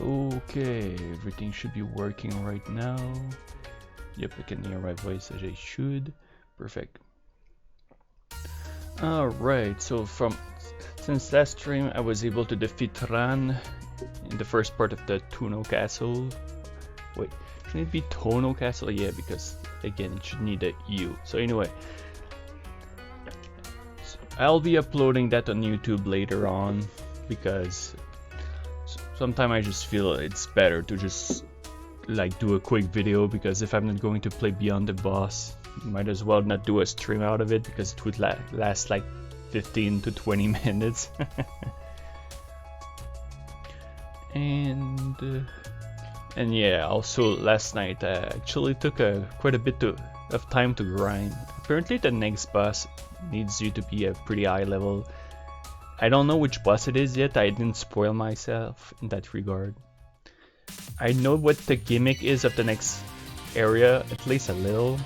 Okay, everything should be working right now. Yep, I can hear my voice as I should. Perfect. Alright, so since last stream I was able to defeat Ran in the first part of the Touhou castle. Wait, shouldn't it be Touhou castle? Yeah, because again it should need a U. So anyway, I'll be uploading that on YouTube later on because sometimes I just feel it's better to just like do a quick video, because if I'm not going to play beyond the boss, might as well not do a stream out of it because it would last like 15 to 20 minutes. and yeah, also last night I actually took quite a bit of time to grind. Apparently the next boss needs you to be a pretty high level. I don't know which boss it is yet, I didn't spoil myself in that regard. I know what the gimmick is of the next area, at least a little.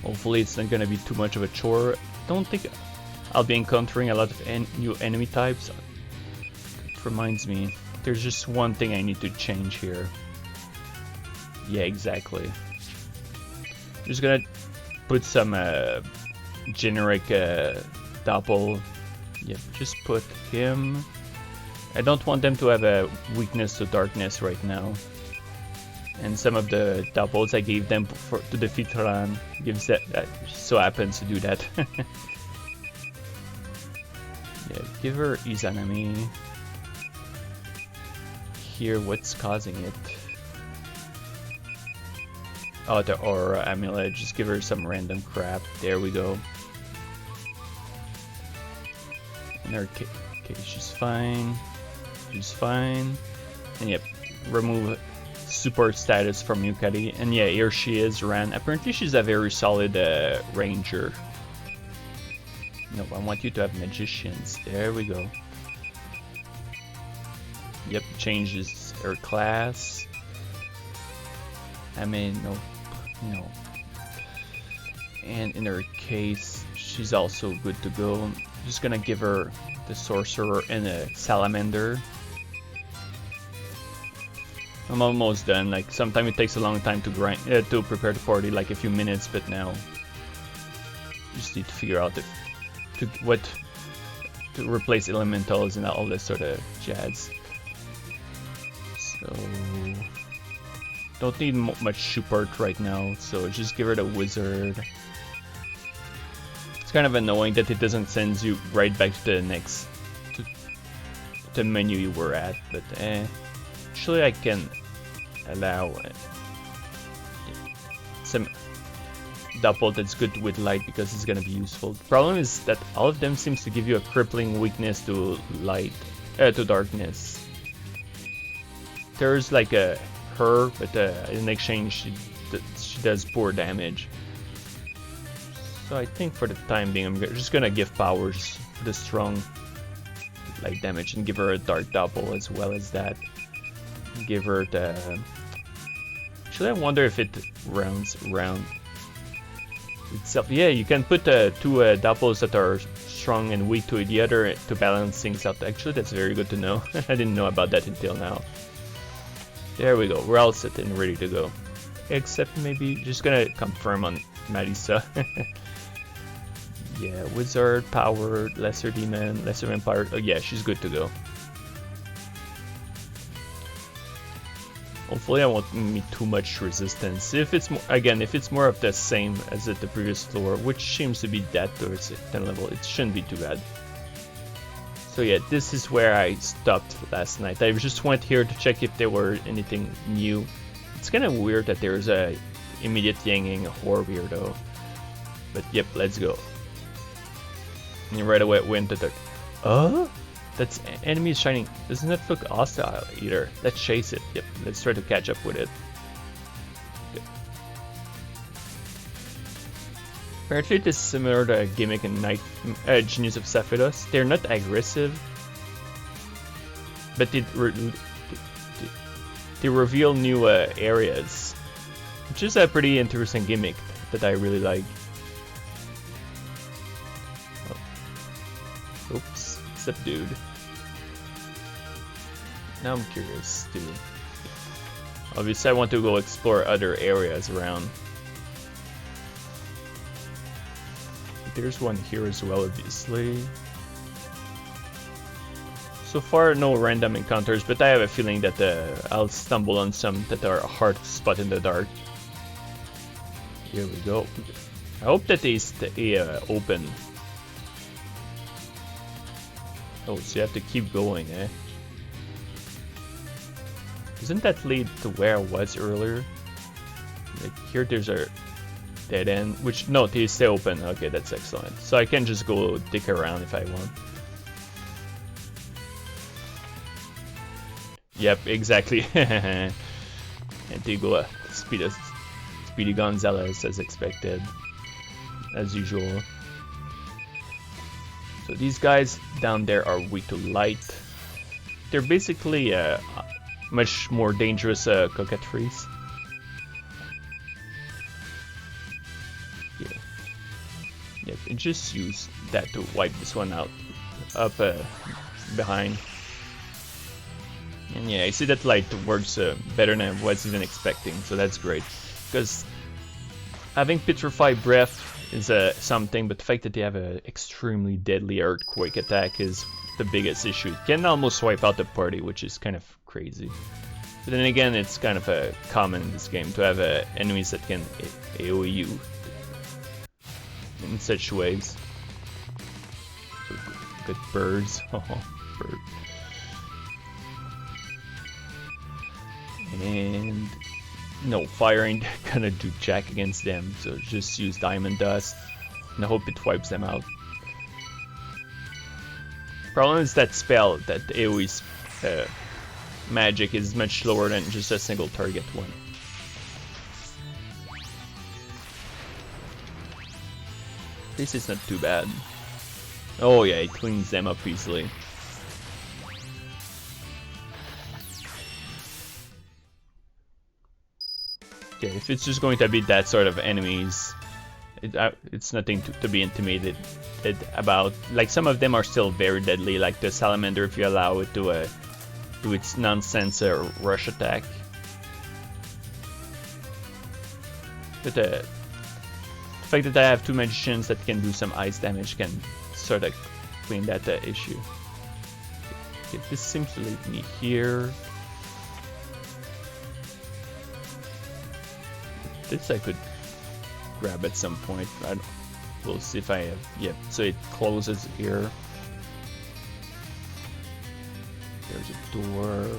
Hopefully it's not gonna be too much of a chore. Don't think I'll be encountering a lot of new enemy types. It reminds me, there's just one thing I need to change here. Yeah, exactly. Just gonna put some generic doppel. Yep, just put him. I don't want them to have a weakness to darkness right now. And some of the doppels I gave them to defeat Ran gives that so happens to do that. Yeah, give her Izanami. Here, what's causing it? Oh, the aura amulet. Just give her some random crap. There we go. In her case, she's fine. She's fine. And yep, remove support status from Yukari. And yeah, here she is, Ran. Apparently she's a very solid ranger. No, I want you to have magicians. There we go. Yep, changes her class. I mean, no. And in her case, she's also good to go. I'm just gonna give her the sorcerer and a salamander. I'm almost done. Like sometimes it takes a long time to grind to prepare the party, like a few minutes, but now just need to figure out what to replace elementals and all this sort of jazz. So don't need much support right now, so just give her the wizard. It's kind of annoying that it doesn't send you right back to the next the menu you were at, but actually I can allow some doppel that's good with light because it's gonna be useful. The problem is that all of them seems to give you a crippling weakness to light, to darkness. There's like her, but in exchange she does poor damage. So I think for the time being I'm just gonna give powers for the strong light damage and give her a dark doppel as well as that. Give her the... Actually I wonder if it rounds around itself. Yeah, you can put two doppels that are strong and weak to the other to balance things out. Actually that's very good to know. I didn't know about that until now. There we go, we're all set and ready to go. Except maybe just gonna confirm on Marisa. Yeah, wizard, power, lesser demon, lesser vampire. Oh yeah, she's good to go. Hopefully I won't meet too much resistance. If it's if it's more of the same as at the previous floor, which seems to be that towards 10 level, it shouldn't be too bad. So yeah, this is where I stopped last night. I just went here to check if there were anything new. It's kind of weird that there's a immediate yanging horror weirdo. But yep, let's go. And right away it went to the... That's enemy is shining. Doesn't that look hostile either? Let's chase it. Yep, let's try to catch up with it. Good. Apparently it is similar to Gimmick and Genius of Sephiroth. They're not aggressive, but they reveal new areas, which is a pretty interesting gimmick that I really like. Oh. Oops, subdued. Now I'm curious too. Obviously I want to go explore other areas around. There's one here as well, obviously. So far, no random encounters, but I have a feeling that I'll stumble on some that are hard to spot in the dark. Here we go. I hope that they stay open. Oh, so you have to keep going, eh? Doesn't that lead to where I was earlier? Like here, there's a dead end, which, no, they stay open. Okay, that's excellent. So I can just go dick around if I want. Yep, exactly. Antigua, Speedy Gonzalez as expected, as usual. So these guys down there are weak to light. They're basically much more dangerous coquetries. Yeah. Yep, and just use that to wipe this one out. Up behind. And yeah, I see that light works better than I was even expecting, so that's great. Because having Petrified Breath is something, but the fact that they have an extremely deadly earthquake attack is the biggest issue. It can almost wipe out the party, which is kind of crazy. But then again, it's kind of common in this game to have enemies that can AoE you in such ways. So good birds. Oh, bird. And no, fire ain't gonna do jack against them, so just use Diamond Dust and I hope it wipes them out. Problem is that spell, that AoE magic is much slower than just a single target one. This is not too bad. Oh yeah, it cleans them up easily. Okay, if it's just going to be that sort of enemies, it's nothing to be intimidated about. Like, some of them are still very deadly, like the salamander, if you allow it to do its nonsense rush attack. But the fact that I have two magicians that can do some ice damage can sort of clean that issue. Okay, this seems to lead me here. This I could grab at some point. We'll see if I have. Yep, so it closes here. There's a door.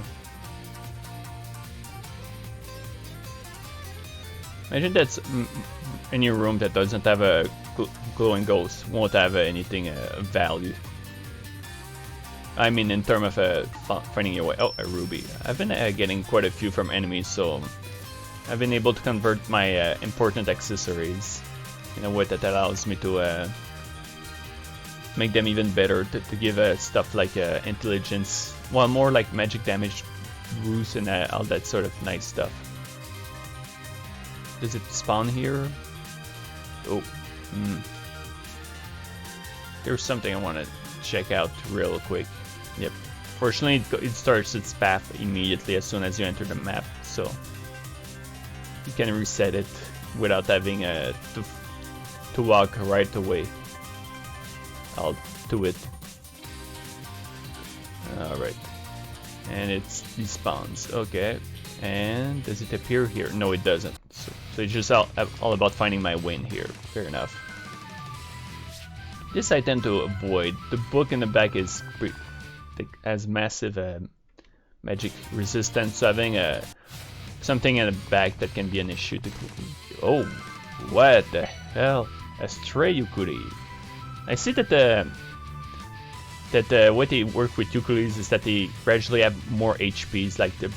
Imagine that's any room that doesn't have a glowing ghost won't have anything of value. I mean, in terms of finding your way. Oh, a ruby. I've been getting quite a few from enemies, so I've been able to convert my important accessories in a way that allows me to make them even better, to give stuff like intelligence, well, more like magic damage boost and all that sort of nice stuff. Does it spawn here? Oh, there's something I want to check out real quick. Yep. Fortunately, it starts its path immediately as soon as you enter the map, so you can reset it without having to walk right away. I'll do it. Alright. And it despawns. Okay. And does it appear here? No, it doesn't. So it's just all about finding my win here. Fair enough. This I tend to avoid. The book in the back is has massive magic resistance, so having something in the back that can be an issue to. Oh, what the hell? A stray Yukuri. I see that the way they work with Yukuris is that they gradually have more HPs. Like the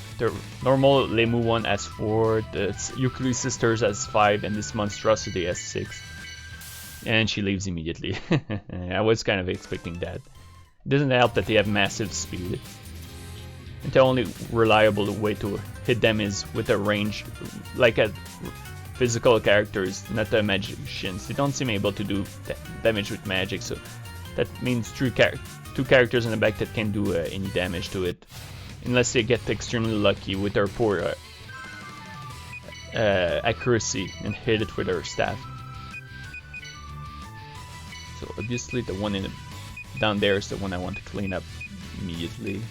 normal Lemu one has 4, the Yukuri sisters has 5, and this monstrosity has 6. And she leaves immediately. I was kind of expecting that. It doesn't help that they have massive speed. And the only reliable way to hit them is with a range, like a physical characters, not the magicians. They don't seem able to do damage with magic, so that means two characters in the back that can do any damage to it. unless they get extremely lucky with their poor accuracy and hit it with their staff. So obviously the one down there is the one I want to clean up immediately.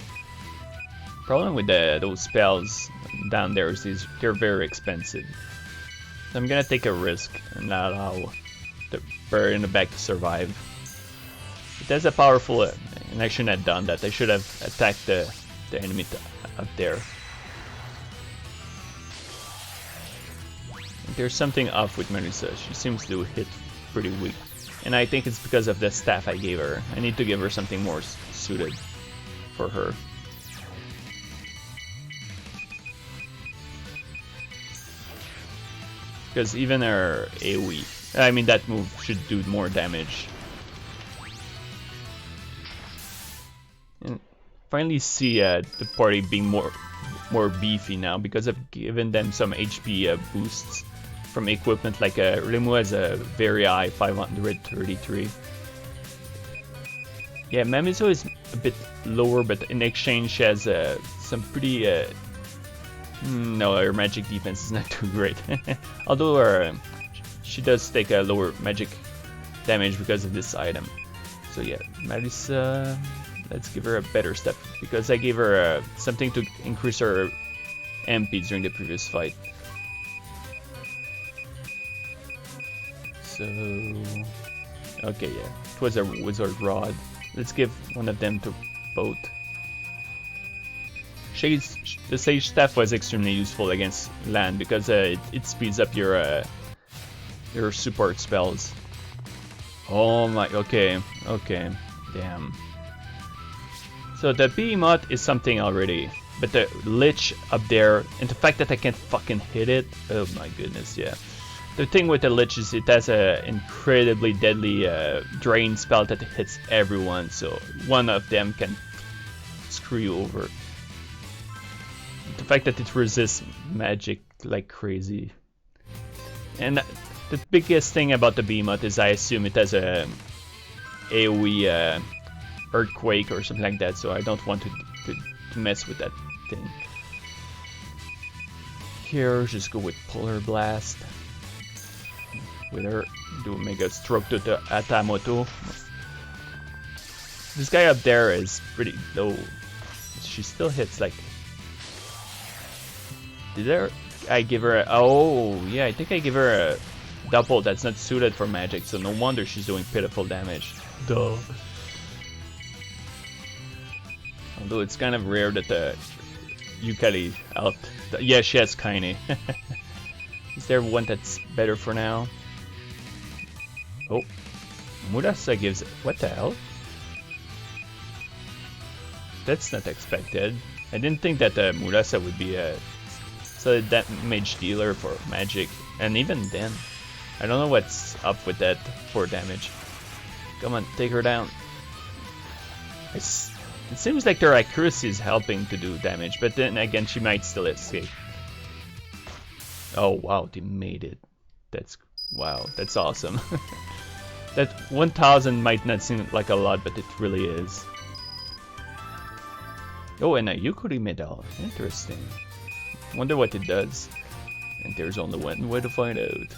Problem with those spells down there is they're very expensive. So I'm gonna take a risk and not allow the bird in the back to survive. It has a powerful, and I shouldn't have done that. I should have attacked the enemy up there. There's something off with Marisa. She seems to hit pretty weak. And I think it's because of the staff I gave her. I need to give her something more suited for her. Because even her AoE, I mean that move should do more damage. And finally see the party being more beefy now because I've given them some HP boosts from equipment, like Rimu has a very high 533. Yeah, Mamizo is a bit lower, but in exchange she has some pretty... no, her magic defense is not too great. Although she does take a lower magic damage because of this item. So yeah, Marisa, let's give her a better step, because I gave her something to increase her MP during the previous fight. So, okay, yeah, it was a wizard rod. Let's give one of them to both. The Sage Staff was extremely useful against land because it speeds up your support spells. Oh my, okay, damn. So the Behemoth is something already, but the Lich up there, and the fact that I can't fucking hit it, oh my goodness, yeah. The thing with the Lich is it has an incredibly deadly drain spell that hits everyone, so one of them can screw you over. The fact that it resists magic like crazy. And the biggest thing about the Behemoth is I assume it has a AoE earthquake or something like that, so I don't want to mess with that thing. Here, just go with Polar Blast. With her, do Mega Stroke to the Atamoto. This guy up there is pretty low. She still hits like... I give her a... Oh, yeah, I think I give her a double that's not suited for magic, so no wonder she's doing pitiful damage. Duh. Although it's kind of rare that the Yukari out... Yeah, she has Kaine. Is there one that's better for now? Oh, Murasa gives... What the hell? That's not expected. I didn't think that Murasa would be a solid damage dealer for magic. And even then, I don't know what's up with that for damage. Come on, take her down. It seems like their accuracy is helping to do damage, but then again, she might still escape. Oh wow, they made it. Wow, that's awesome. That 1000 might not seem like a lot, but it really is. Oh, and a Yukari medal. Interesting. Wonder what it does. And there's only one way to find out.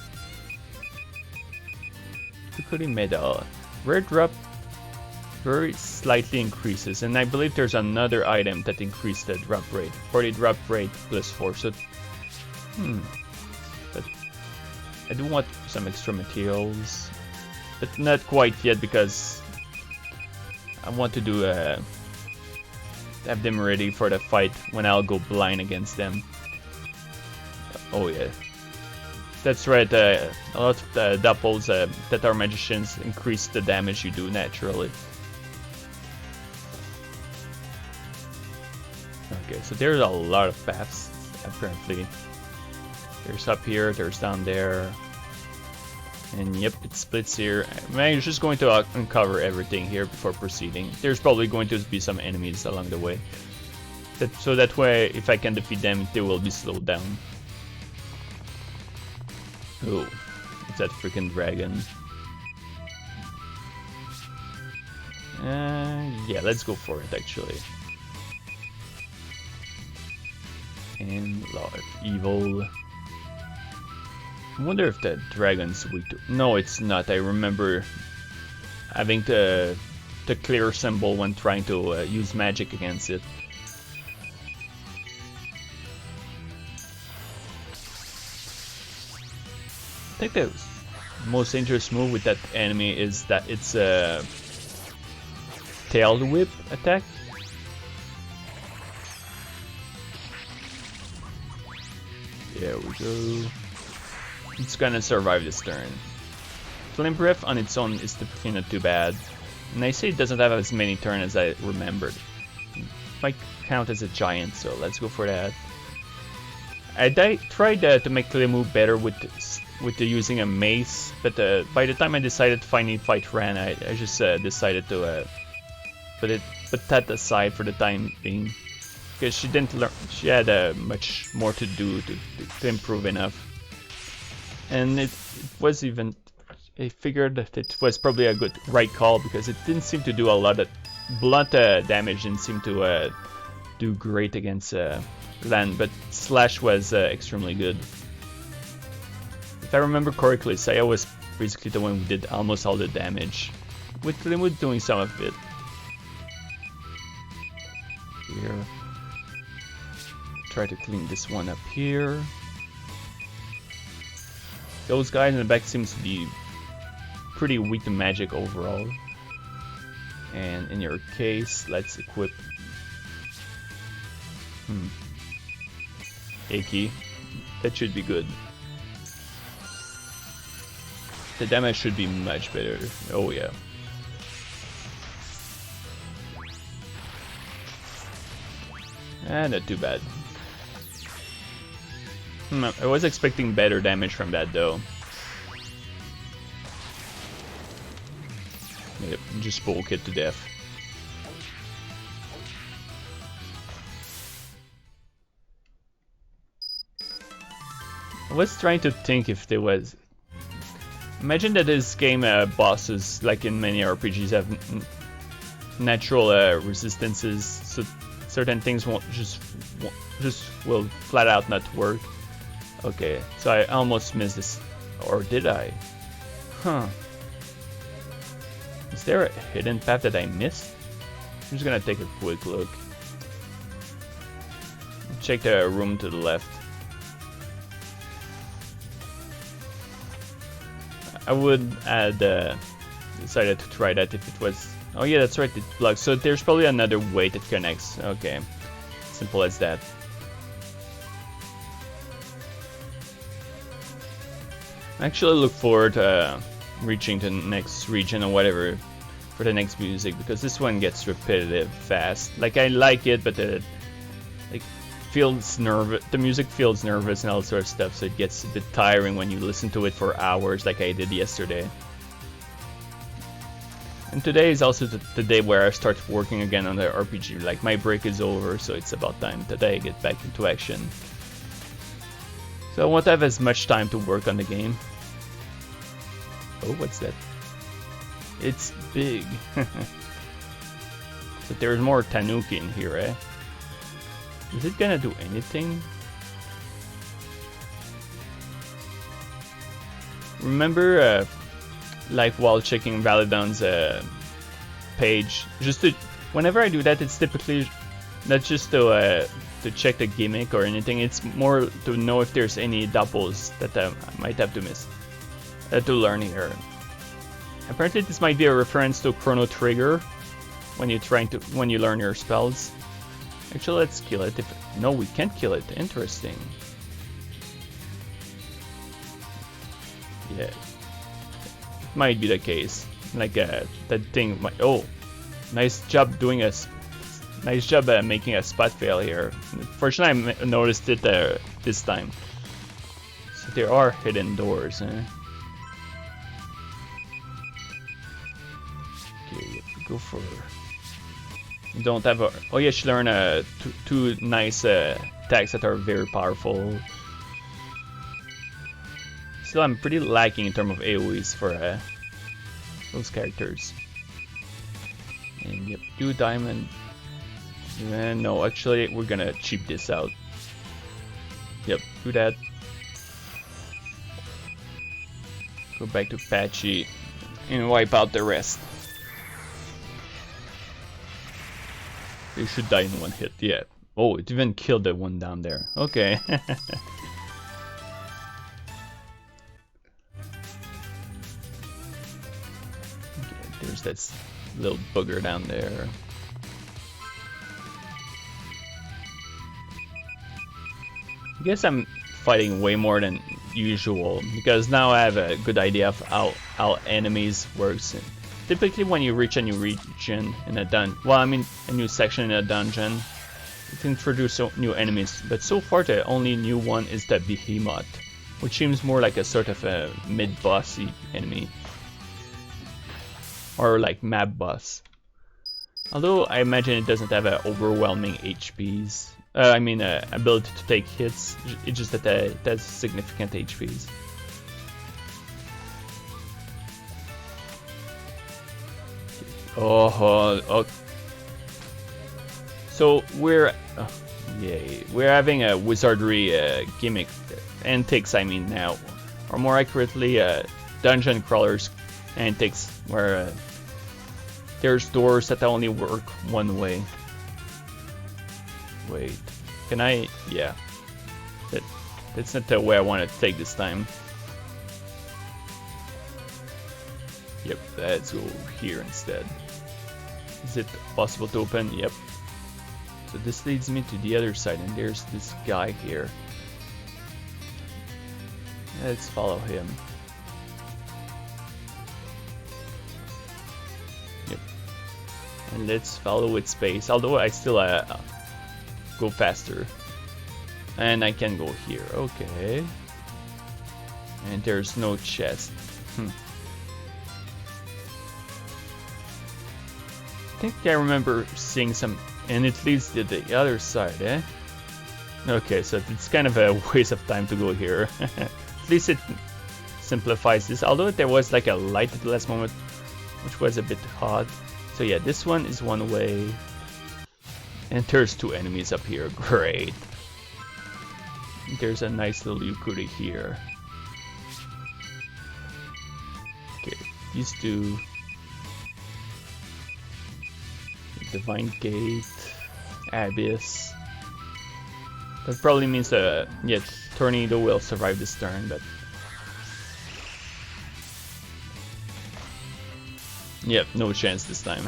Yukari medal. Rare drop very slightly increases, and I believe there's another item that increased the drop rate. Or the drop rate +4, so... But I do want some extra materials. But not quite yet, because I want to do have them ready for the fight when I'll go blind against them. Oh yeah, that's right. A lot of the doppels that are magicians increase the damage you do naturally. Okay, so there's a lot of paths apparently. There's up here, there's down there. And yep, it splits here. I'm just going to uncover everything here before proceeding. There's probably going to be some enemies along the way. So that way, if I can defeat them, they will be slowed down. Oh, it's that freaking dragon. Yeah, let's go for it actually. And Law of Evil. I wonder if the dragon's weak to... No, it's not. I remember having to clear symbol when trying to use magic against it. I think the most dangerous move with that enemy is that it's a tail whip attack. There we go. It's gonna survive this turn. Flame Breath on its own is typically not too bad. And I say it doesn't have as many turns as I remembered. It might count as a giant, so let's go for that. I tried to make Touhou better with using a mace, but by the time I decided to finally fight Ran, I just decided to put that aside for the time being, because she didn't learn. She had much more to do to improve enough, and it was even. I figured that it was probably a good right call because it didn't seem to do a lot of blunt damage. Didn't seem to do great against land, but slash was extremely good. If I remember correctly, Saya was basically the one who did almost all the damage, with Touhou doing some of it. Here, try to clean this one up here. Those guys in the back seems to be pretty weak to magic overall. And in your case, let's equip Aki. That should be good. The damage should be much better. Oh yeah. Not too bad. I was expecting better damage from that though. Yep, just poke it to death. I was trying to think if there was... Imagine that this game bosses, like in many RPGs, have natural resistances, so certain things won't just will flat out not work. Okay, so I almost missed this, or did I? Huh. Is there a hidden path that I missed? I'm just gonna take a quick look. Check the room to the left. I would add decided to try that if it was... Oh yeah, that's right, it blocks. So there's probably another way that connects. Okay, simple as that. I actually look forward to reaching to the next region or whatever for the next music, because this one gets repetitive fast. Like, I like it, but like feels nervous. The music feels nervous and all sort of stuff, so it gets a bit tiring when you listen to it for hours, like I did yesterday. And today is also the day where I start working again on the RPG. Like, my break is over, so it's about time today I get back into action. So I won't have as much time to work on the game. Oh, what's that? It's big. So there's more Tanuki in here, eh? Is it gonna do anything? Remember, like while checking Validon's page, just to, whenever I do that, it's typically not just to check the gimmick or anything. It's more to know if there's any doubles that I might have to miss to learn here. Apparently, this might be a reference to Chrono Trigger when you learn your spells. Actually, let's kill it. No, we can't kill it. Interesting. Yeah, it might be the case. Like that thing might. Oh, nice job doing a. Nice job making a spot fail here. Fortunately, I noticed it this time. So there are hidden doors. Eh? Okay, go for. You don't have a. Oh yeah, she learned two nice attacks that are very powerful. Still, I'm pretty lacking in terms of AoEs for those characters. And yep, 2 diamond. No, actually, we're gonna cheap this out. Yep, do that. Go back to Patchy and wipe out the rest. They should die in one hit, yeah. Oh, it even killed the one down there. Okay. There's that little booger down there. I guess I'm fighting way more than usual because now I have a good idea of how enemies works. And typically when you reach a new region in a a new section in a dungeon, it introduces new enemies, but so far the only new one is the behemoth, which seems more like a sort of a mid-bossy enemy. Or like map boss. Although I imagine it doesn't have overwhelming HPs. Ability to take hits. It's just that it has significant HPs. Oh. So we're having a wizardry gimmick, antics. I mean now, or more accurately, dungeon crawlers antics, where there's doors that only work one way. Wait, can I? Yeah, that's not the way I want to take this time. Yep, let's go here instead. Is it possible to open? Yep. So this leads me to the other side, and there's this guy here. Let's follow him. Yep. And let's follow with space, although I still go faster. And I can go here, okay. And there's no chest. I think I remember seeing some, and it leads to the other side, eh? Okay, so it's kind of a waste of time to go here. At least it simplifies this, although there was like a light at the last moment, which was a bit odd. So yeah, this one is one way. And there's two enemies up here, great. There's a nice little Yukuri here. Okay, these two. Divine Gate, Abyss. That probably means Tornado will survive this turn, but yep, no chance this time.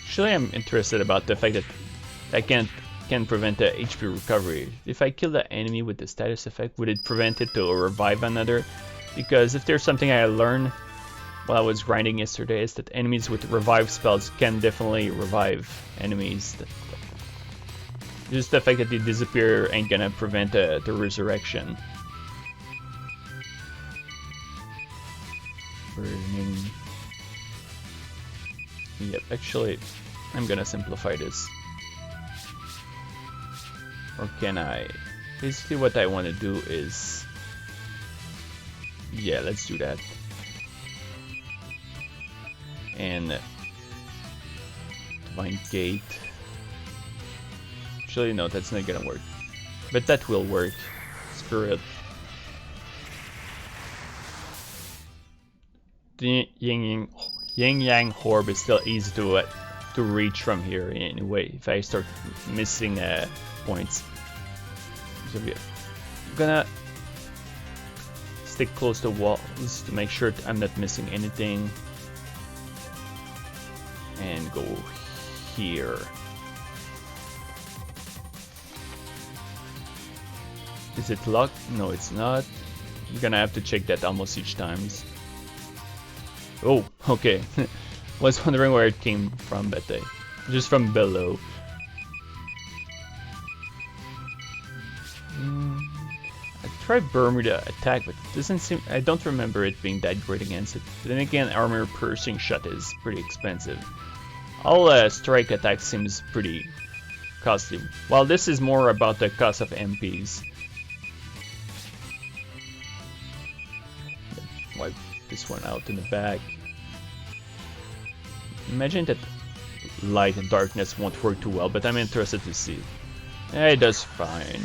Actually, I'm interested about the fact that I can prevent the HP recovery. If I kill the enemy with the status effect, would it prevent it to revive another? Because if there's something I learned while I was grinding yesterday, is that enemies with revive spells can definitely revive enemies. Just the fact that they disappear ain't gonna prevent the resurrection. Burning. Yep, actually, I'm gonna simplify this. Or can I? Basically what I want to do is... Yeah, let's do that. And Divine Gate. Actually, no, that's not gonna work. But that will work. Screw it. The Yin Yang Orb is still easy to reach from here anyway. If I start missing points, so I'm gonna stick close to walls to make sure I'm not missing anything, and go here. Is it locked? No, it's not. You're gonna have to check that almost each time. Oh, okay. Was wondering where it came from, but just from below. I tried Bermuda attack, but it doesn't seem. I don't remember it being that great against it. But then again, armor piercing shot is pretty expensive. All strike attack seems pretty costly. While this is more about the cost of MPs. Wipe this one out in the back. Imagine that light and darkness won't work too well, but I'm interested to see. It does fine.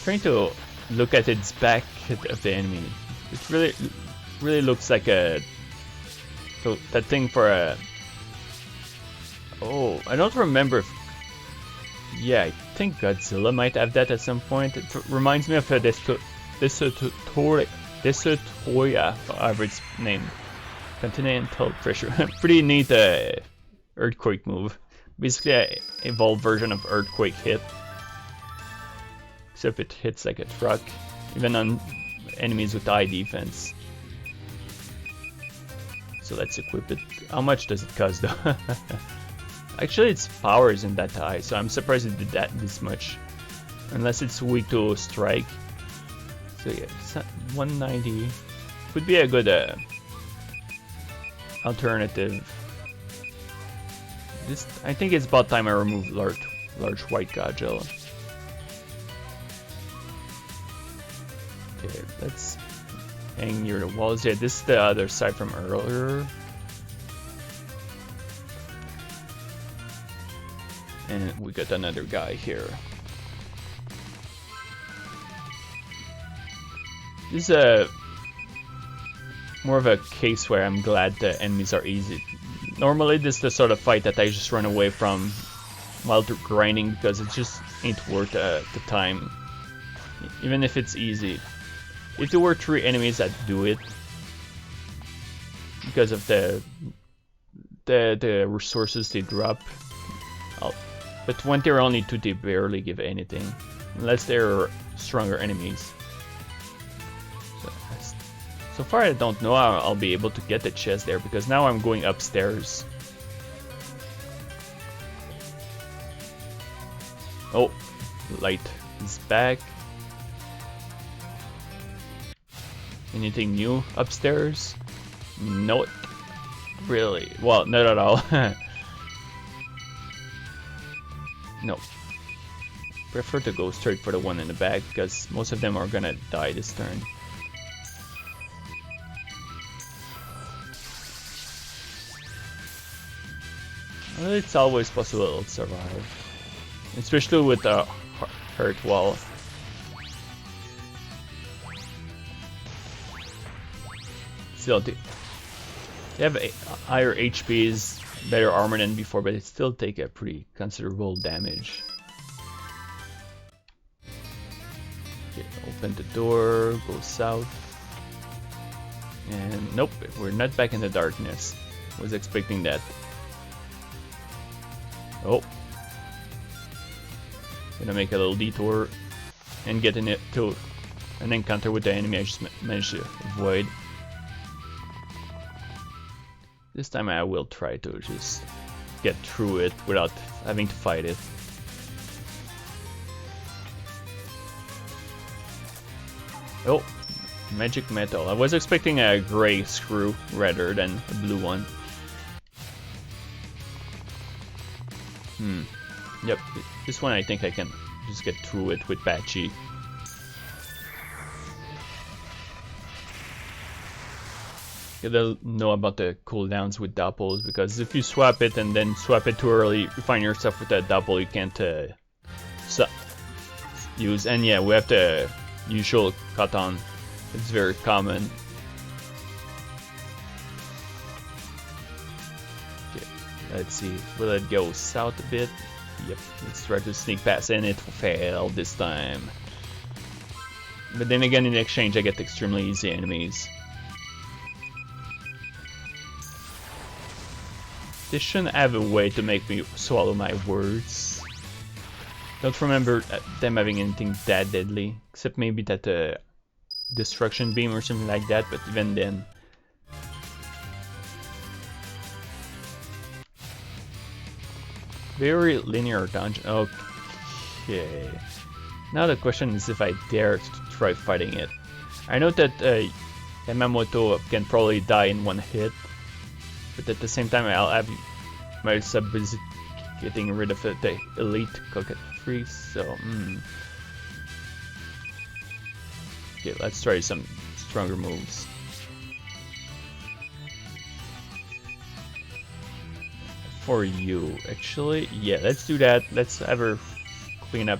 Trying to look at its back of the enemy. It really looks like a that thing for a. Oh, I don't remember if. Yeah, I think Godzilla might have that at some point. It reminds me of a Desutoya, however it's named. Continental Pressure. Pretty neat earthquake move. Basically, an evolved version of earthquake hit. Except it hits like a truck, even on enemies with high defense. So let's equip it. How much does it cost though? Actually, its power isn't that high, so I'm surprised it did that this much. Unless it's weak to strike. So yeah, 190 would be a good alternative. I think it's about time I remove large white Godzilla. Okay, let's hang near the walls. Yeah, this is the other side from earlier. And we got another guy here. This is more of a case where I'm glad the enemies are easy. Normally this is the sort of fight that I just run away from while grinding because it just ain't worth the time. Even if it's easy. If there were 3 enemies that do it, because of the resources they drop, but when they're only 2, they barely give anything, unless they're stronger enemies. So far, I don't know how I'll be able to get the chest there because now I'm going upstairs. Oh, light is back. Anything new upstairs? No, really. Well, not at all. No. Prefer to go straight for the one in the back because most of them are gonna die this turn. Well, it's always possible to survive, especially with a hurt wall. Still, they have higher HPs, better armor than before, but it still take a pretty considerable damage. Okay, open the door, go south. And nope, we're not back in the darkness. Was expecting that. Oh. Gonna make a little detour and get in it to an encounter with the enemy I just managed to avoid. This time I will try to just get through it without having to fight it. Oh, magic metal. I was expecting a gray screw rather than a blue one. Yep, this one I think I can just get through it with Patchy. You gotta know about the cooldowns with doppels, because if you swap it and then swap it too early, you find yourself with a doppel you can't use. And yeah, we have the usual cut on. It's very common. Okay, let's see. Will it go south a bit? Yep, let's try to sneak past and it failed this time. But then again, in exchange, I get extremely easy enemies. This shouldn't have a way to make me swallow my words. Don't remember them having anything that deadly, except maybe that destruction beam or something like that, but even then. Very linear dungeon. Okay. Now the question is if I dare to try fighting it. I know that Yamamoto can probably die in one hit, but at the same time I'll have my sub busy getting rid of the elite coconut freeze, so Okay, let's try some stronger moves. For you, actually, yeah, let's do that. Let's have her clean up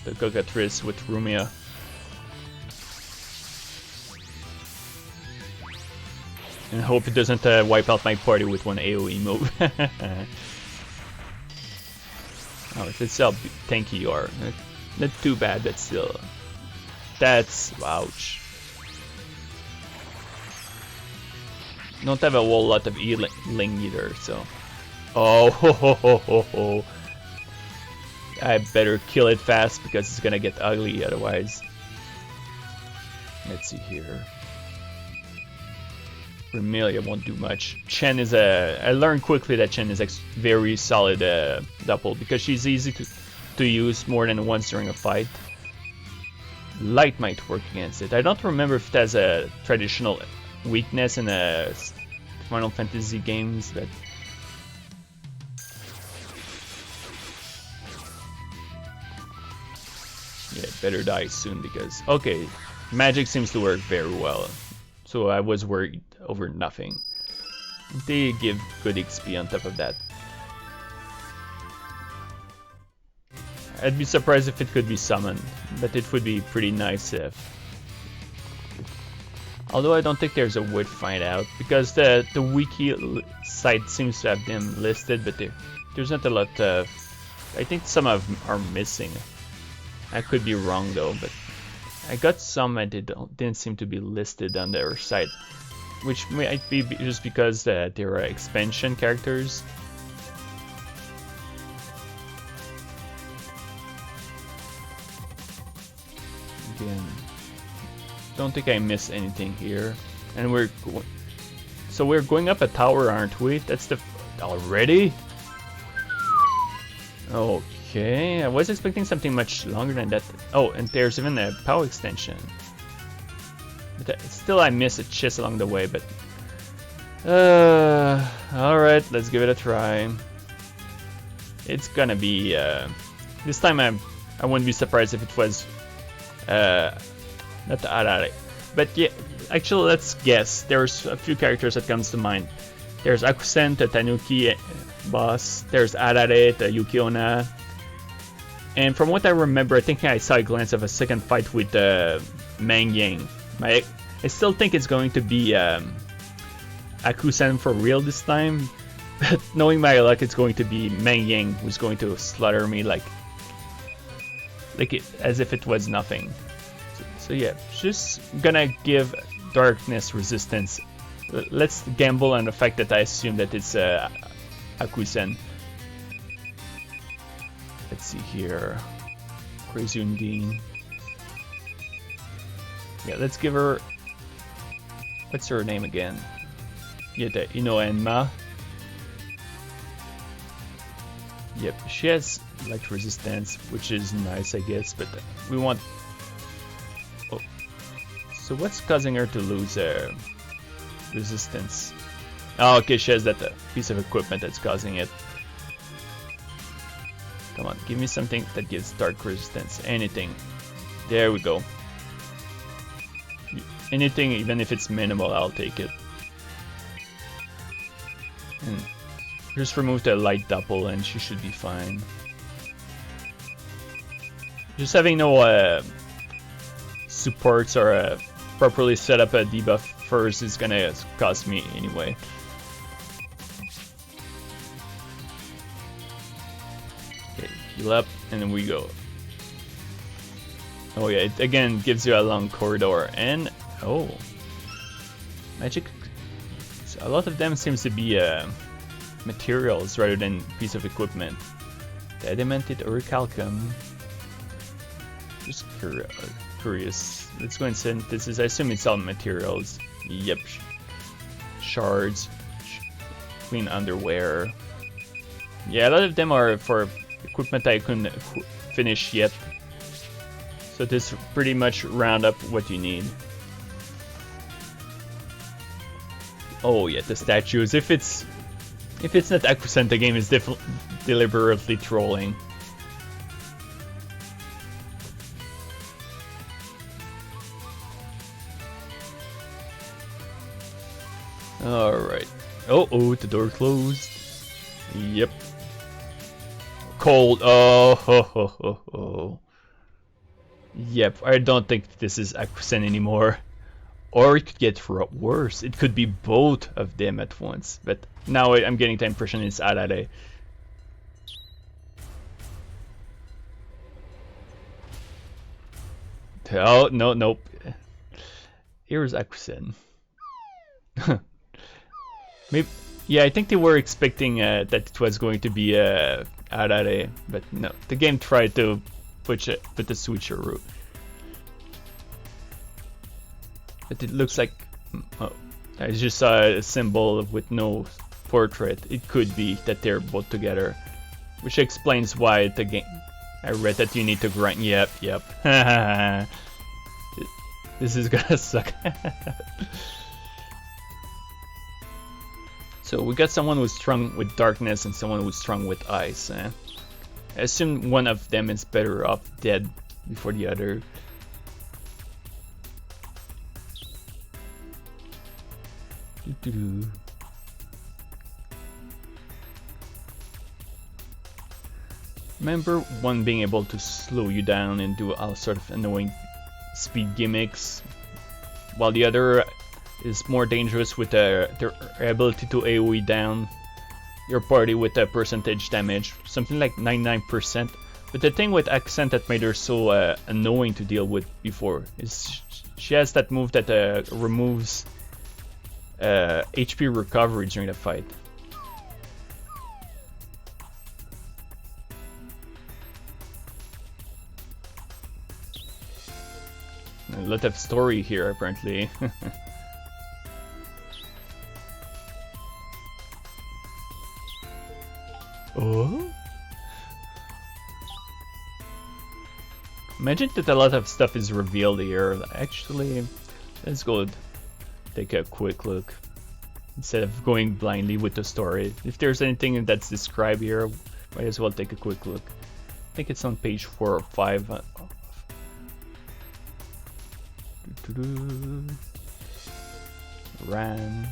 the Cockatrice with Rumia. And hope it doesn't wipe out my party with one AoE move. Oh, that's how tanky you are. Not too bad, but still. That's... ouch. Don't have a whole lot of healing either, so... Oh, ho, ho, ho, ho, ho. I better kill it fast because it's gonna get ugly otherwise. Let's see here. Remelia won't do much. Chen is a... I learned quickly that Chen is a very solid double because she's easy to use more than once during a fight. Light might work against it. I don't remember if it has a traditional weakness in Final Fantasy games, but... yeah, better die soon because... okay, magic seems to work very well. So I was worried over nothing. They give good XP on top of that. I'd be surprised if it could be summoned, but it would be pretty nice if... although I don't think there's a way to find out, because the wiki site seems to have them listed, but there's not a lot of... I think some of them are missing. I could be wrong though, but I got some that didn't seem to be listed on their site, which might be just because there are expansion characters. Again, don't think I missed anything here, and we're going up a tower, aren't we? That's the already. Okay, I was expecting something much longer than that. Oh, and there's even a power extension. But still, I missed a chest along the way. But all right, let's give it a try. It's gonna be this time. I wouldn't be surprised if it was not Arare. But yeah, actually, let's guess. There's a few characters that comes to mind. There's Akusen, the Tanuki boss. There's Arare, the Yukiona. And from what I remember, I think I saw a glance of a second fight with Mang Yang. I still think it's going to be Akusen for real this time. But knowing my luck, it's going to be Mang Yang who's going to slaughter me as if it was nothing. So yeah, just gonna give darkness resistance. Let's gamble on the fact that I assume that it's Akusen. Let's see here. Crazy Undine. Yeah, let's give her... what's her name again? Yete Inoenma. Yep, she has light resistance, which is nice, I guess, but we want... oh. So what's causing her to lose resistance? Oh, okay, she has that piece of equipment that's causing it. Come on, give me something that gives dark resistance. Anything. There we go. Anything, even if it's minimal, I'll take it. And just remove the light double and she should be fine. Just having no supports or properly set up a debuff first is gonna cost me anyway. Okay, heal up and then we go. Oh yeah, it again gives you a long corridor and oh, magic. So a lot of them seems to be materials rather than piece of equipment. The Adamantite Orichalcum. Just curious. Let's go and synthesis. I assume it's all materials. Yep. Shards. Clean underwear. Yeah, a lot of them are for equipment I couldn't finish yet. So this pretty much round up what you need. Oh yeah, the statues. If it's not Akusen, the game is deliberately trolling. Alright. Oh, the door closed. Yep. Cold. Oh, ho, ho, ho, ho. Yep, I don't think this is Akusen anymore. Or it could get worse. It could be both of them at once. But now I'm getting the impression it's Arare. Oh, no, nope. Here's Akusen. Maybe, yeah, I think they were expecting that it was going to be Arare, but no. The game tried to put the switcheroo. But it looks like, oh, I just saw a symbol with no portrait. It could be that they're both together, which explains why the game. I read that you need to grind. Yep. This is gonna suck. So we got someone who's strong with darkness and someone who's strong with ice. I assume one of them is better off dead before the other. Remember one being able to slow you down and do all sort of annoying speed gimmicks, while the other is more dangerous with their ability to AoE down your party with a percentage damage, something like 99%. But the thing with Accent that made her so annoying to deal with before is she has that move that removes HP recovery during the fight. A lot of story here, apparently. Oh? Imagine that a lot of stuff is revealed here. Actually, let's go take a quick look instead of going blindly with the story. If there's anything that's described here, might as well take a quick look. I think it's on page 4 or 5. Ran.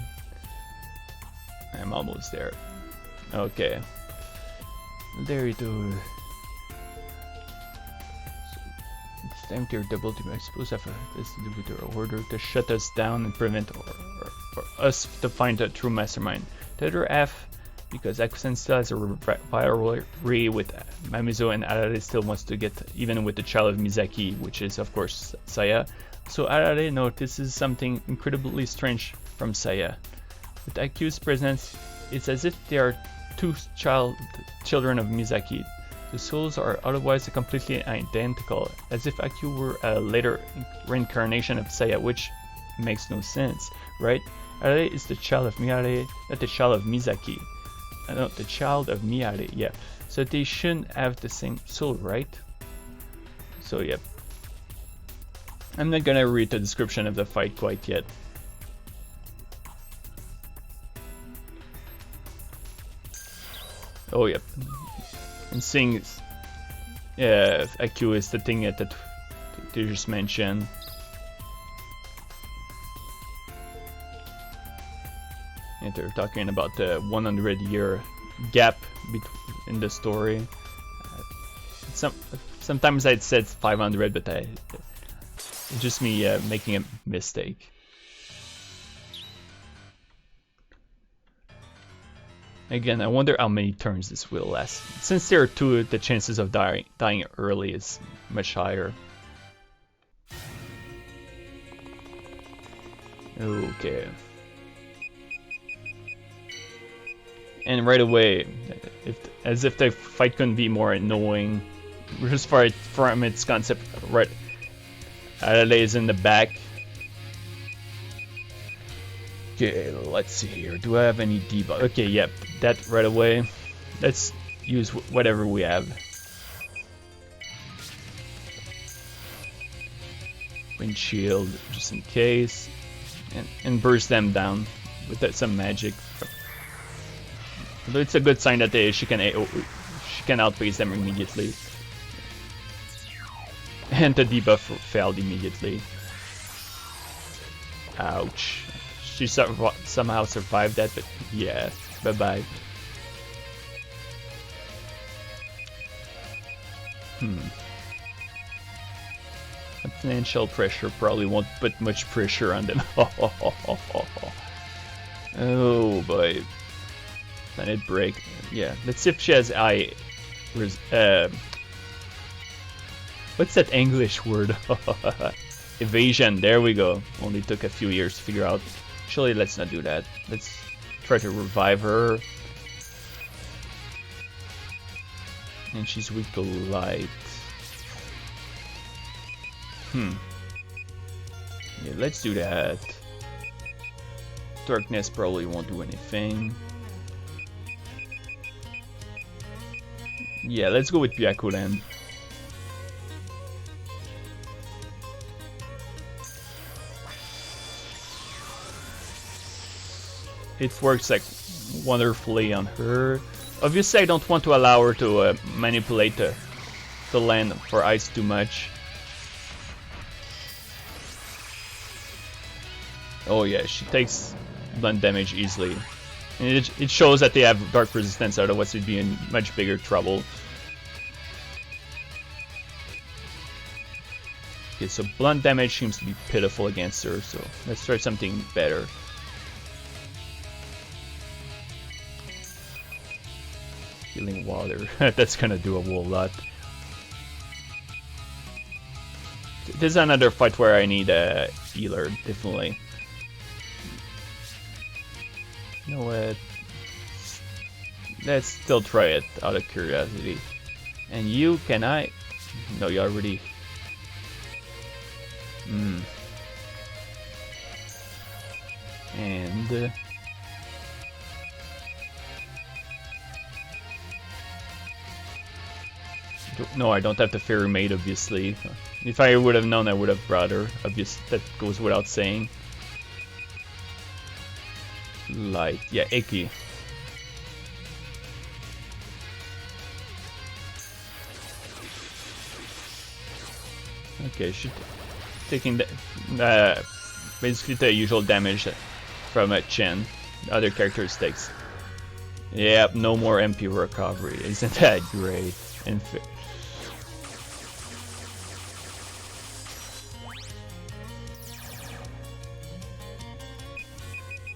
I'm almost there. Okay. There you go. It's time to double team. I suppose I have this to do with their order to shut us down and prevent or us to find a true mastermind. The other half, because Akusen still has a rivalry with Mamizo, and Arare still wants to get even with the child of Mizaki, which is of course Saya. So Arare notices something incredibly strange from Saya. With Aku's presence, it's as if they are two children of Mizaki. The souls are otherwise completely identical, as if Aku were a later reincarnation of Saya, which makes no sense, right? Arare is the child of Miyare, not the child of Mizaki. No, the child of Miyare, yeah. So they shouldn't have the same soul, right? So yeah. I'm not gonna read the description of the fight quite yet. Oh yep. And seeing Aku is the thing that they just mentioned. And they're talking about the 100-year gap in the story. Sometimes I'd said 500, but it's just me making a mistake. Again, I wonder how many turns this will last. Since there are two, the chances of dying early is much higher. Okay. And right away, as if the fight couldn't be more annoying, just from its concept, right? Arale is in the back. Okay, let's see here. Do I have any debuff? Okay, yep, that right away. Let's use whatever we have. Windshield, just in case. And burst them down with some magic. Although it's a good sign that she can outpace them immediately. And the debuff failed immediately. Ouch. She somehow survived that, but yeah, bye-bye. Financial pressure probably won't put much pressure on them. Oh boy. Planet break. Yeah, let's see if she has what's that English word? Evasion, there we go. Only took a few years to figure out. Actually, let's not do that. Let's try to revive her. And she's weak to light. Yeah, let's do that. Darkness probably won't do anything. Yeah, let's go with Byaku then. It works like wonderfully on her. Obviously, I don't want to allow her to manipulate the land for ice too much. Oh yeah, she takes blunt damage easily. And it shows that they have dark resistance, otherwise they'd be in much bigger trouble. Okay, so blunt damage seems to be pitiful against her, so let's try something better. Healing water, that's gonna do a whole lot. This is another fight where I need a healer, definitely. You know what? Let's still try it out of curiosity. And you, can I? No, you already. And no, I don't have the fairy maid, obviously. If I would have known, I would have brought her. Obviously, that goes without saying. Light, yeah, icky. Okay, she's taking the basically the usual damage from a Chen. Other characters takes. Yep, no more MP recovery. Isn't that great? And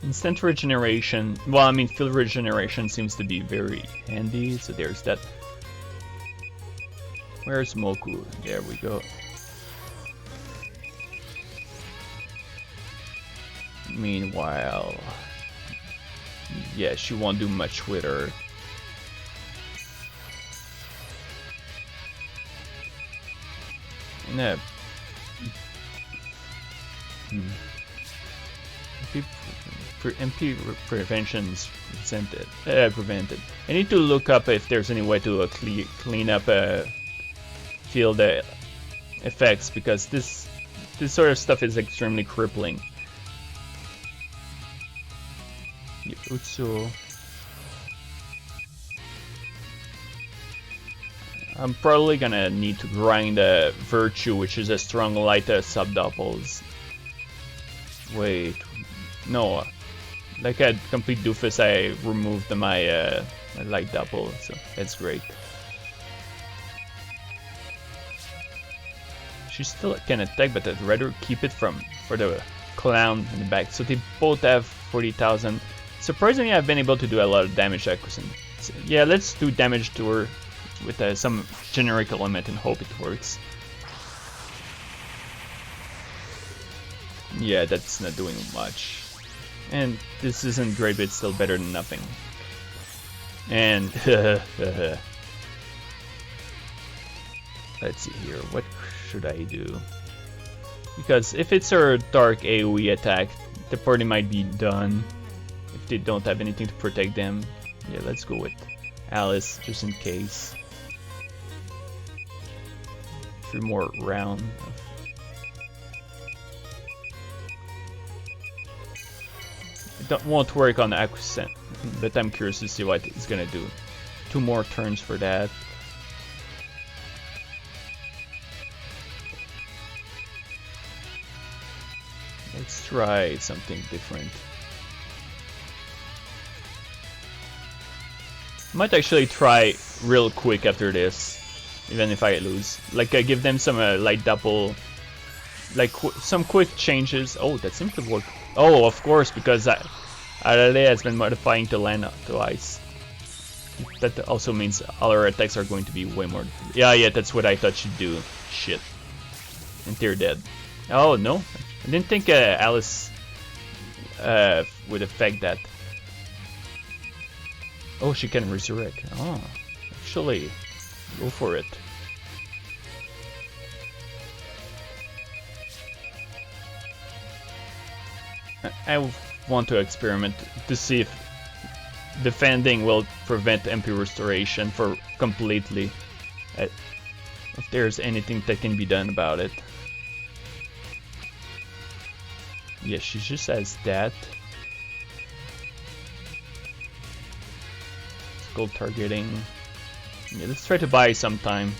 instant regeneration. Well, I mean, field regeneration seems to be very handy, so there's that. Where's Moku? There we go. Meanwhile, yeah, she won't do much with her. No. MP prevention's prevented. I need to look up if there's any way to clean up field effects, because this sort of stuff is extremely crippling. Utsu. I'm probably gonna need to grind Virtue, which is a strong light sub-doppels. Wait, no. Like a complete doofus, I removed my light double, so that's great. She still can attack, but I'd rather keep it for the clown in the back. So they both have 40,000. Surprisingly, I've been able to do a lot of damage to Akusen. So, yeah, let's do damage to her with some generic element and hope it works. Yeah, that's not doing much. And this isn't great, but it's still better than nothing. And let's see here, what should I do? Because if it's her dark AoE attack, the party might be done if they don't have anything to protect them. Yeah, let's go with Alice, just in case. 3 more rounds. It won't work on the Akusen, but I'm curious to see what it's gonna do. 2 more turns for that. Let's try something different. Might actually try real quick after this, even if I lose. Like give them some light double, like some quick changes. Oh, that seems to work. Oh, of course, because Arale has been modifying to land to ice. That also means all our attacks are going to be way more. Yeah, that's what I thought she'd do. Shit. And they're dead. Oh no, I didn't think Alice would affect that. Oh, she can resurrect. Oh, actually, go for it. I want to experiment to see if defending will prevent MP restoration for completely. If there's anything that can be done about it. Yeah, she just has that. Gold targeting. Yeah, let's try to buy some time.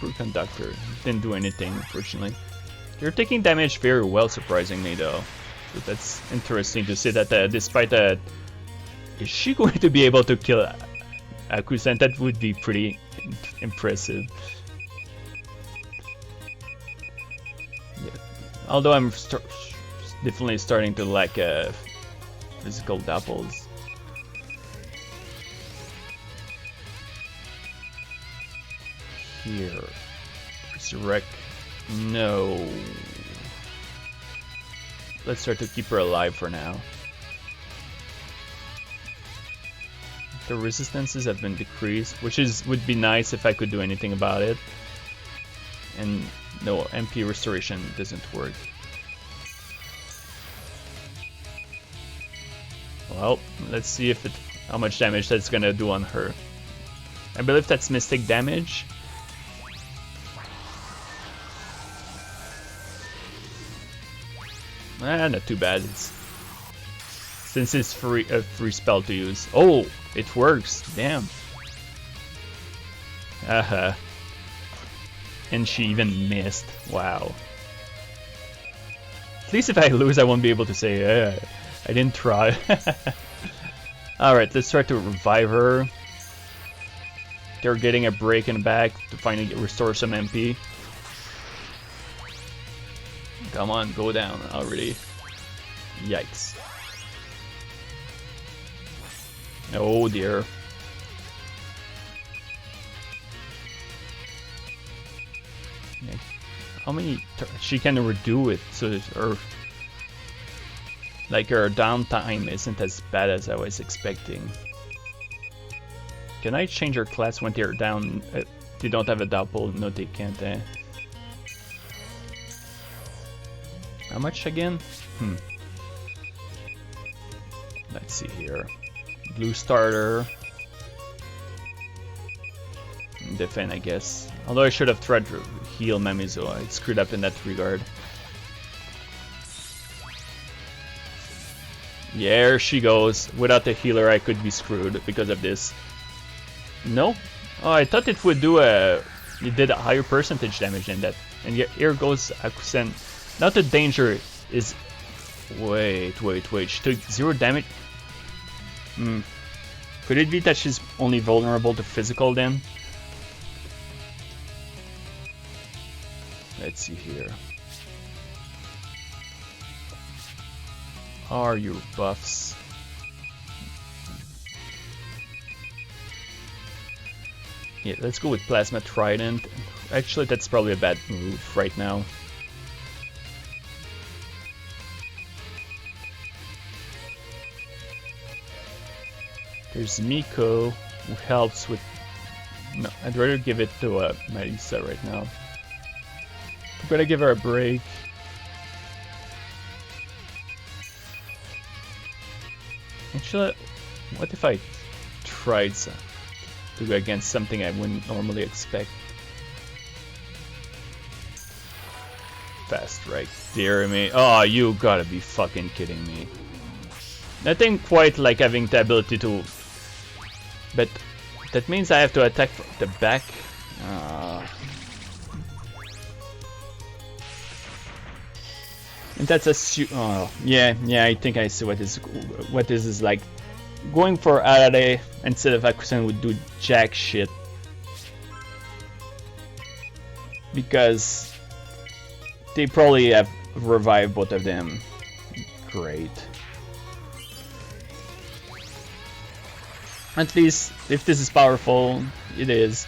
Superconductor didn't do anything, unfortunately. You're taking damage very well, surprisingly, though. So that's interesting to see that despite that, is she going to be able to kill Akusen? That would be pretty impressive. Yeah. Although I'm definitely starting to lack physical doubles. Here. Resurrect. No. Let's try to keep her alive for now. The resistances have been decreased, which would be nice if I could do anything about it. And no, MP restoration doesn't work. Well, let's see if how much damage that's gonna do on her. I believe that's mystic damage. Not too bad. Since it's a free spell to use. Oh, it works. Damn. And she even missed. Wow. At least if I lose, I won't be able to say, I didn't try. Alright, let's try to revive her. They're getting a break in the back to finally restore some MP. Come on, go down already. Yikes. Oh dear. How many she can redo it, so her downtime isn't as bad as I was expecting. Can I change her class when they're down? They don't have a double. No, they can't. How much again? Let's see here. Blue starter. Defend, I guess. Although I should have tried to heal Mamizo. I screwed up in that regard. Yeah, there she goes. Without the healer, I could be screwed because of this. No? Oh, I thought it would do it did a higher percentage damage than that. And here goes Akusen. Now the danger is... Wait. She took 0 damage? Could it be that she's only vulnerable to physical then? Let's see here. Are your buffs? Yeah, let's go with Plasma Trident. Actually, that's probably a bad move right now. There's Miko, who helps with... No, I'd rather give it to Marisa right now. I'm gonna give her a break. Actually, what if I tried to go against something I wouldn't normally expect? Fast strike, dear me. Oh, you gotta be fucking kidding me. Nothing quite like having the ability to... But that means I have to attack the back. And that's a oh yeah, I think I see what this is like. Going for Arare instead of Akusen would do jack shit. Because they probably have revived both of them. Great. At least, if this is powerful, it is.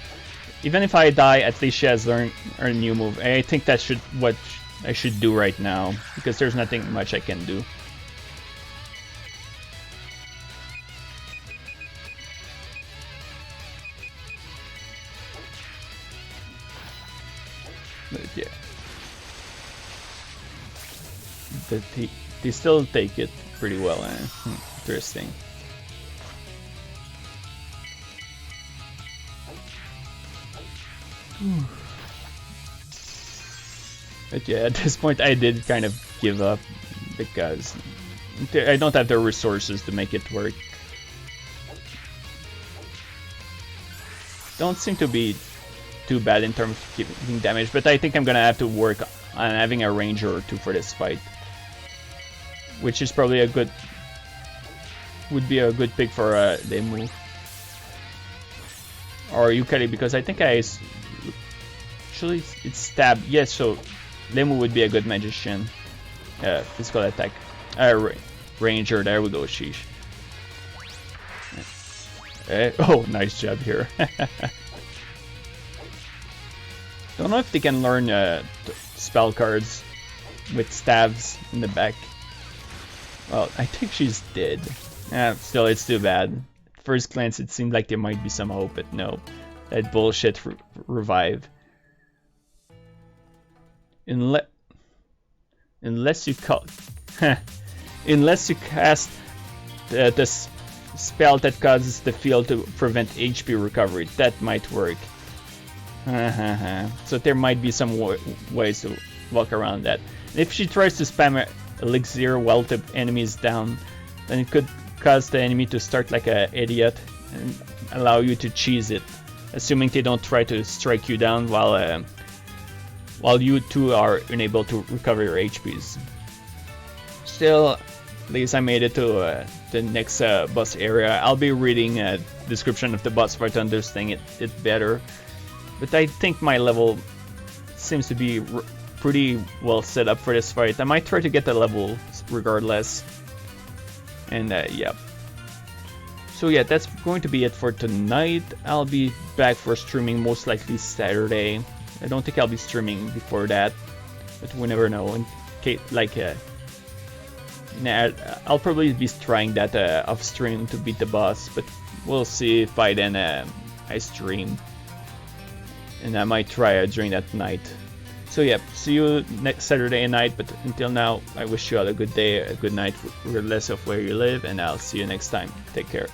Even if I die, at least she has learned a new move. I think that's what I should do right now, because there's nothing much I can do. But yeah. They still take it pretty well, interesting. But yeah, at this point I did kind of give up because I don't have the resources to make it work. Don't seem to be too bad in terms of keeping damage, but I think I'm gonna have to work on having a ranger or two for this fight, which is probably would be a good pick for Lemu or Yukari, because I think actually it's stab. Yes, so Lemu would be a good magician. Physical attack. Ranger, there we go, sheesh. Oh, nice job here. Don't know if they can learn spell cards with stabs in the back. Well, I think she's dead. Still, it's too bad. First glance, it seemed like there might be some hope, but no. That bullshit revive. Unless you cast the spell that causes the field to prevent HP recovery, that might work. So there might be some ways to walk around that. If she tries to spam elixir while the enemy is down, then it could cause the enemy to start like an idiot and allow you to cheese it, assuming they don't try to strike you down while you two are unable to recover your HPs. Still, at least I made it to the next boss area. I'll be reading a description of the boss fight to understand it better. But I think my level seems to be pretty well set up for this fight. I might try to get the level regardless. And yeah. So yeah, that's going to be it for tonight. I'll be back for streaming most likely Saturday. I don't think I'll be streaming before that, but we never know. In case, like, I'll probably be trying that off stream to beat the boss, but we'll see if by then I stream. And I might try during that night. So yeah, see you next Saturday night, but until now, I wish you all a good day, a good night, regardless of where you live, and I'll see you next time. Take care.